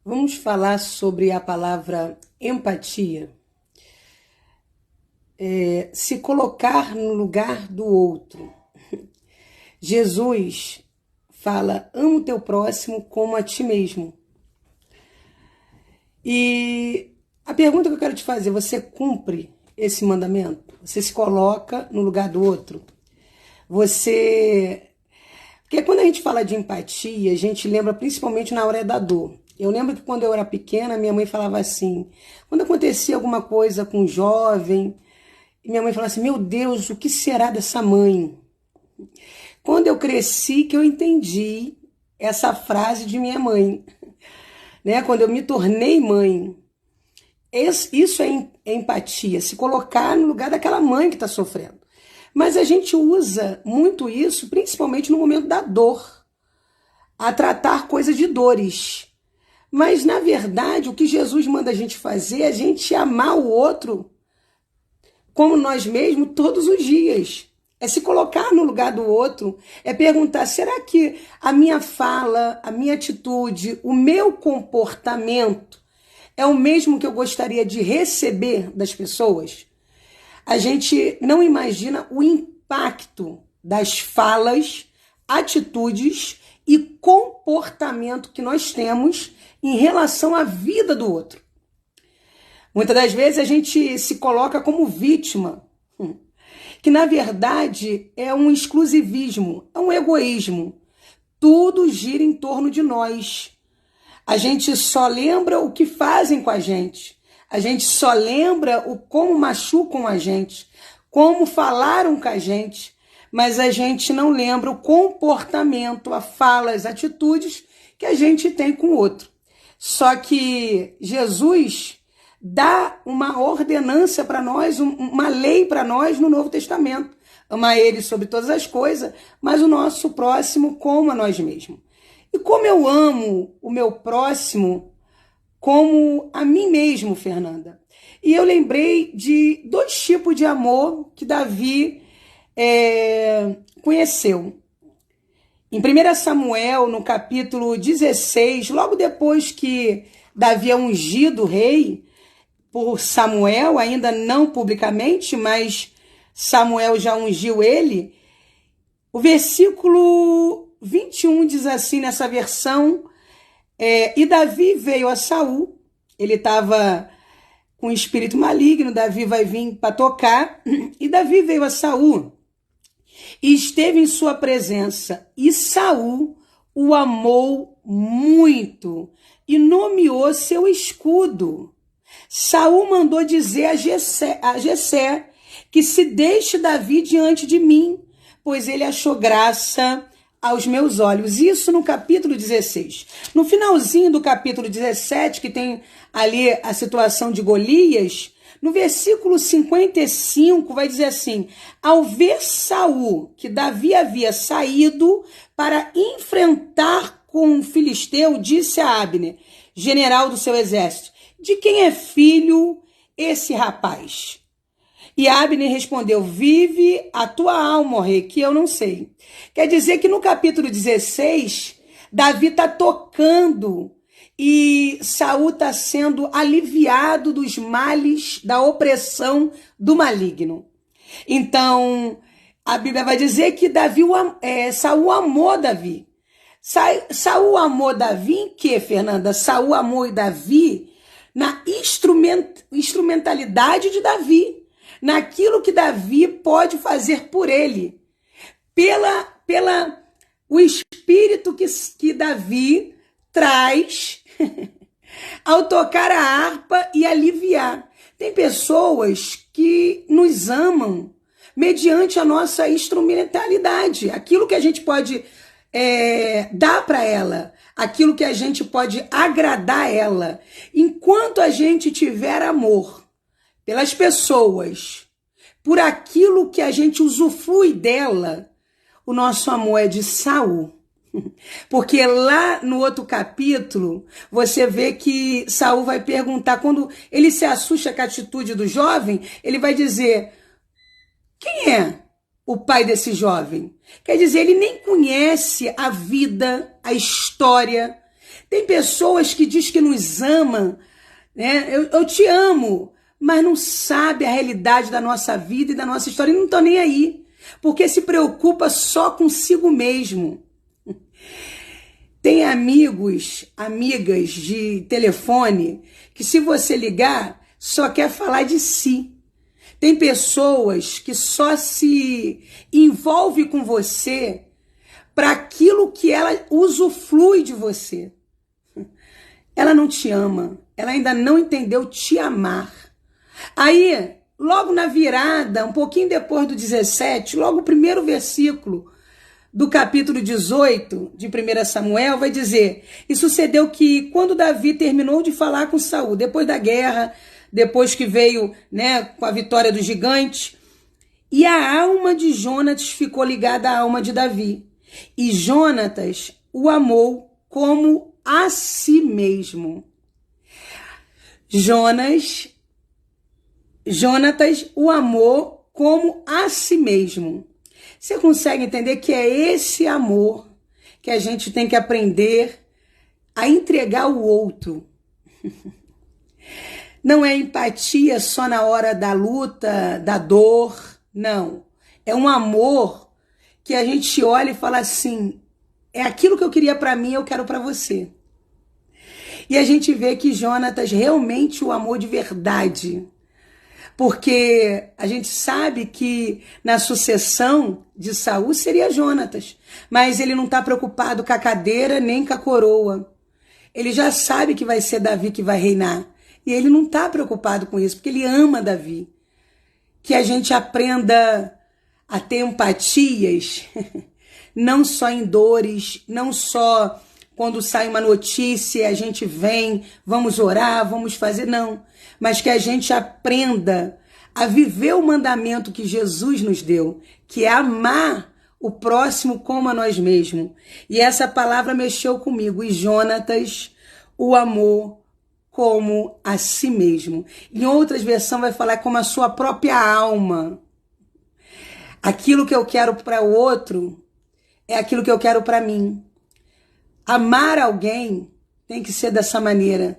Vamos falar sobre a palavra empatia. Se colocar no lugar do outro. Jesus fala, ama o teu próximo como a ti mesmo. E a pergunta que eu quero te fazer, você cumpre esse mandamento? Você se coloca no lugar do outro? Porque quando a gente fala de empatia, a gente lembra principalmente na hora da dor. Eu lembro que quando eu era pequena, minha mãe falava assim, quando acontecia alguma coisa com um jovem, minha mãe falava assim, meu Deus, o que será dessa mãe? Quando eu cresci, que eu entendi essa frase de minha mãe, né? Quando eu me tornei mãe. Isso é empatia, se colocar no lugar daquela mãe que está sofrendo. Mas a gente usa muito isso, principalmente no momento da dor, a tratar coisas de dores. Mas, na verdade, o que Jesus manda a gente fazer é a gente amar o outro como nós mesmos todos os dias. É se colocar no lugar do outro, é perguntar, será que a minha fala, a minha atitude, o meu comportamento é o mesmo que eu gostaria de receber das pessoas? A gente não imagina o impacto das falas, atitudes e comportamento que nós temos em relação à vida do outro. Muitas das vezes a gente se coloca como vítima, que na verdade é um exclusivismo, é um egoísmo. Tudo gira em torno de nós. A gente só lembra o que fazem com a gente. A gente só lembra o como machucam a gente, como falaram com a gente, mas a gente não lembra o comportamento, a fala, as atitudes que a gente tem com o outro. Só que Jesus dá uma ordenança para nós, uma lei para nós no Novo Testamento. Amar Ele sobre todas as coisas, mas o nosso próximo como a nós mesmos. E como eu amo o meu próximo como a mim mesmo, Fernanda. E eu lembrei de dois tipos de amor que Davi conheceu. Em 1 Samuel, no capítulo 16, logo depois que Davi é ungido rei por Samuel, ainda não publicamente, mas Samuel já ungiu ele, o versículo 21 diz assim, nessa versão, e Davi veio a Saul, ele estava com um espírito maligno, Davi vai vir para tocar, e Davi veio a Saul e esteve em sua presença, e Saul o amou muito e nomeou seu escudo. Saul mandou dizer a Jessé que se deixe Davi diante de mim, pois ele achou graça aos meus olhos. Isso no capítulo 16. No finalzinho do capítulo 17, que tem ali a situação de Golias, no versículo 55 vai dizer assim, ao ver Saul que Davi havia saído para enfrentar com o filisteu, disse a Abner, general do seu exército, de quem é filho esse rapaz? E Abner respondeu, vive a tua alma, ó rei, que eu não sei. Quer dizer que no capítulo 16, Davi está tocando e Saul está sendo aliviado dos males, da opressão do maligno. Então, a Bíblia vai dizer que Saul amou Davi. Saul amou Davi em quê, Fernanda? Saul amou Davi na instrumentalidade de Davi, naquilo que Davi pode fazer por ele, o espírito que Davi traz ao tocar a harpa e aliviar. Tem pessoas que nos amam mediante a nossa instrumentalidade, aquilo que a gente pode dar para ela, aquilo que a gente pode agradar ela. Enquanto a gente tiver amor pelas pessoas, por aquilo que a gente usufrui dela, o nosso amor é de Saul. Porque lá no outro capítulo, você vê que Saul vai perguntar, quando ele se assusta com a atitude do jovem, ele vai dizer, quem é o pai desse jovem? Quer dizer, ele nem conhece a vida, a história. Tem pessoas que dizem que nos amam, né? Eu te amo, mas não sabe a realidade da nossa vida e da nossa história e não estão nem aí, porque se preocupa só consigo mesmo. Tem amigos, amigas de telefone que se você ligar, só quer falar de si. Tem pessoas que só se envolve com você para aquilo que ela usufrui de você. Ela não te ama, ela ainda não entendeu te amar. Aí, logo na virada, um pouquinho depois do 17, logo o primeiro versículo do capítulo 18 de 1 Samuel vai dizer: e sucedeu que quando Davi terminou de falar com Saul, depois da guerra, depois que veio, né, com a vitória do gigante, e a alma de Jonatas ficou ligada à alma de Davi, e Jonatas o amou como a si mesmo. Jonatas o amou como a si mesmo. Você consegue entender que é esse amor que a gente tem que aprender a entregar ao outro? Não é empatia só na hora da luta, da dor, não. É um amor que a gente olha e fala assim, é aquilo que eu queria para mim, eu quero para você. E a gente vê que Jonatas realmente o amou de verdade. Porque a gente sabe que na sucessão de Saul seria Jonatas, mas ele não está preocupado com a cadeira nem com a coroa. Ele já sabe que vai ser Davi que vai reinar. E ele não está preocupado com isso, porque ele ama Davi. Que a gente aprenda a ter empatias, não só em dores, não só quando sai uma notícia, a gente vem, vamos orar, vamos fazer, não. Mas que a gente aprenda a viver o mandamento que Jesus nos deu, que é amar o próximo como a nós mesmos. E essa palavra mexeu comigo. E Jonatas o amou como a si mesmo. Em outras versões vai falar como a sua própria alma. Aquilo que eu quero para o outro é aquilo que eu quero para mim. Amar alguém tem que ser dessa maneira.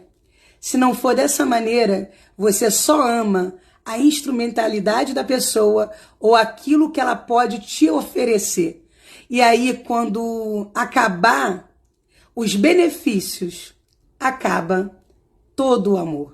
Se não for dessa maneira, você só ama a instrumentalidade da pessoa ou aquilo que ela pode te oferecer. E aí, quando acabar os benefícios, acaba todo o amor.